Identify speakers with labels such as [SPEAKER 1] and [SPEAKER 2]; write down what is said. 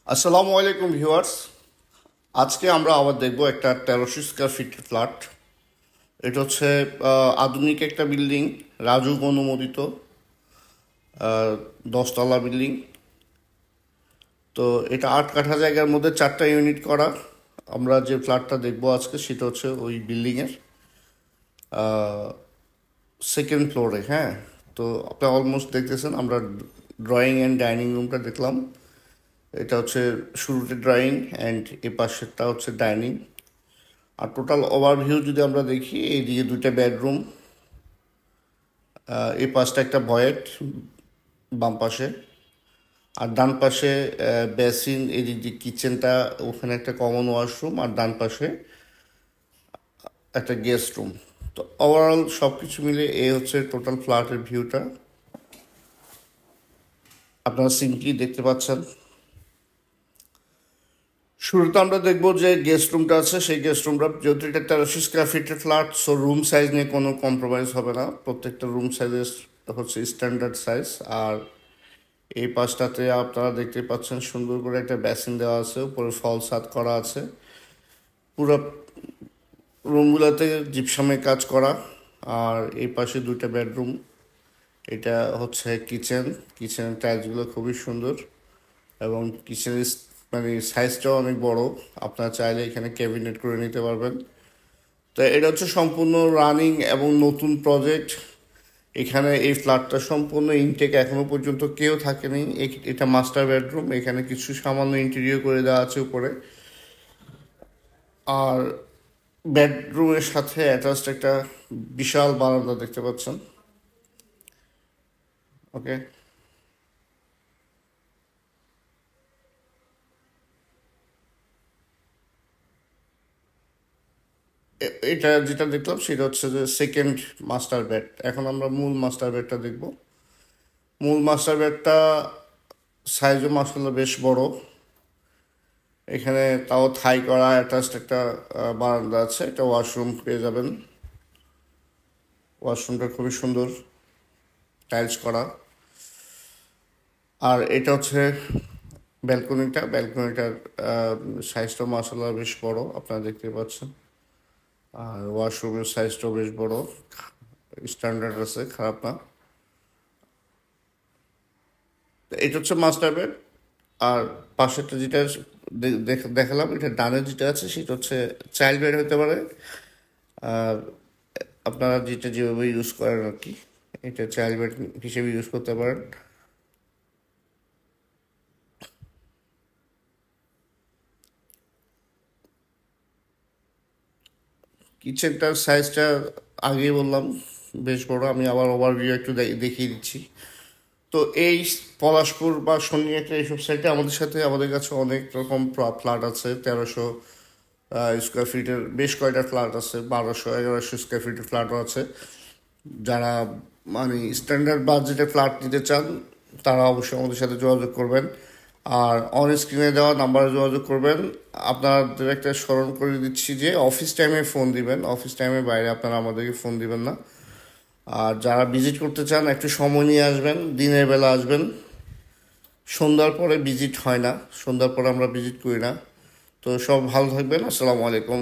[SPEAKER 1] আসসালামু আলাইকুম ভিউয়ার্স। আজকে আমরা আবার দেখব একটা 1300 স্কয়ার ফিট ফ্ল্যাট। এটা হচ্ছে আধুনিক একটা বিল্ডিং, রাজুক অনুমোদিত 10 তলা বিল্ডিং। তো এটা 8 কাঠা জায়গার মধ্যে 4টা ইউনিট করা। আমরা যে ফ্ল্যাটটা দেখব আজকে সেটা হচ্ছে ওই বিল্ডিংয়ের সেকেন্ড ফ্লোরে। হ্যাঁ, তো আপনারা অলমোস্ট দেখতেছেন, আমরা ড্রয়িং অ্যান্ড ডাইনিং রুমটা দেখলাম। এটা হচ্ছে শুরুতে ড্রয়িং অ্যান্ড এ পাশেরটা হচ্ছে ডাইনিং। আর টোটাল ওভারভিউ যদি আমরা দেখি, এইদিকে 2টা বেডরুম, এই পাশটা একটা ভয়েট বাম পাশে, আর ডান পাশে বেসিন, এদিক দিয়ে কিচেনটা, ওখানে একটা কমন ওয়াশরুম, আর ডান পাশে একটা গেস্ট রুম। তো ওভারঅল সব কিছু মিলে এই হচ্ছে টোটাল ফ্ল্যাটের ভিউটা। আপনারা সিম্পলি দেখতে পাচ্ছেন। শুরুতে আমরা দেখবো যে গেস্ট রুমটা আছে, সেই গেস্ট রুমটা যেহেতু এটা 1300 স্কয়ার ফিটের ফ্ল্যাট, সো রুম সাইজ নিয়ে কোনো কম্প্রোমাইজ হবে না। প্রত্যেকটা রুম সাইজের হচ্ছে স্ট্যান্ডার্ড সাইজ। আর এই পাশটাতে আপনারা দেখতে পাচ্ছেন সুন্দর করে একটা বেসিন দেওয়া আছে, উপরে ফল ছাদ করা আছে। পুরো রুমগুলোতে জিপসামের কাজ করা। আর এই পাশে 2টা বেডরুম, এটা হচ্ছে কিচেন। কিচেনের টাইলসগুলো খুবই সুন্দর এবং কিচেনের মানে সাইজটাও অনেক বড়। আপনারা চাইলে এখানে ক্যাবিনেট করে নিতে পারবেন। তো এটা হচ্ছে সম্পূর্ণ রানিং এবং নতুন প্রজেক্ট। এখানে এই ফ্ল্যাটটা সম্পূর্ণ ইনটেক, এখনো পর্যন্ত কেউ থাকেনি। এটা মাস্টার বেডরুম, এখানে কিছু সামান্য ইন্টেরিয়র করে দেওয়া আছে উপরে। আর বেডরুমের সাথে অ্যাটাচড একটা বিশাল বারান্দা দেখতে পাচ্ছেন। ওকে, এটা যেটা দেখলাম সেটা হচ্ছে যে সেকেন্ড মাস্টার বেড। এখন আমরা মূল মাস্টার বেডটা দেখব। মূল মাস্টার বেডটা সাইজও মাসাল্লাহ বেশ বড়। এখানে তাও থাই করা অ্যাটাচড একটা বারান্দা আছে, একটা ওয়াশরুম পেয়ে যাবেন। ওয়াশরুমটা খুবই সুন্দর, টাইলস করা। আর এটা হচ্ছে ব্যালকনিটার সাইজটাও মাসাল্লাহ বেশ বড়, আপনারা দেখতে পাচ্ছেন। আর ওয়াশরুমের সাইজটাও বেশ বড়, স্ট্যান্ডার্ড আছে, খারাপ না। তো এটা হচ্ছে মাস্টার বেড। আর পাশেরটা যেটা দেখালাম, এটা ডানে যেটা আছে সেটা হচ্ছে চাইল্ড বেড হতে পারে। আর আপনারা যেটা যেভাবে ইউজ করেন আর কি, এটা চাইল্ড বেড হিসেবে ইউজ করতে পারেন। কিচেনটার সাইজটা আগেই বললাম বেশ বড়। আমি আবার ওভারভিউ একটু দেখিয়ে দিচ্ছি। তো এই পলাশপুর বা শনিয়াটা এইসব সাইডে আমাদের কাছে অনেক রকম ফ্ল্যাট আছে। 1300 স্কোয়ার ফিটের বেশ কয়টা ফ্ল্যাট আছে, 1200-1100 স্কোয়ার ফিটের ফ্ল্যাটও আছে। যারা মানে স্ট্যান্ডার্ড বাজেটে ফ্ল্যাট নিতে চান তারা অবশ্যই আমাদের সাথে যোগাযোগ করবেন। আর অন স্ক্রিনে দেওয়া নাম্বারে যোগাযোগ করবেন। আপনাদের একটা স্মরণ করে দিচ্ছি যে অফিস টাইমে ফোন দিবেন, অফিস টাইমের বাইরে আপনারা আমাদেরকে ফোন দিবেন না। আর যারা ভিজিট করতে চান একটু সময় নিয়ে আসবেন, দিনের বেলা আসবেন। সন্ধ্যার পরে ভিজিট হয় না, সন্ধ্যার পরে আমরা ভিজিট করি না। তো সব ভালো থাকবেন। আসসালামু আলাইকুম।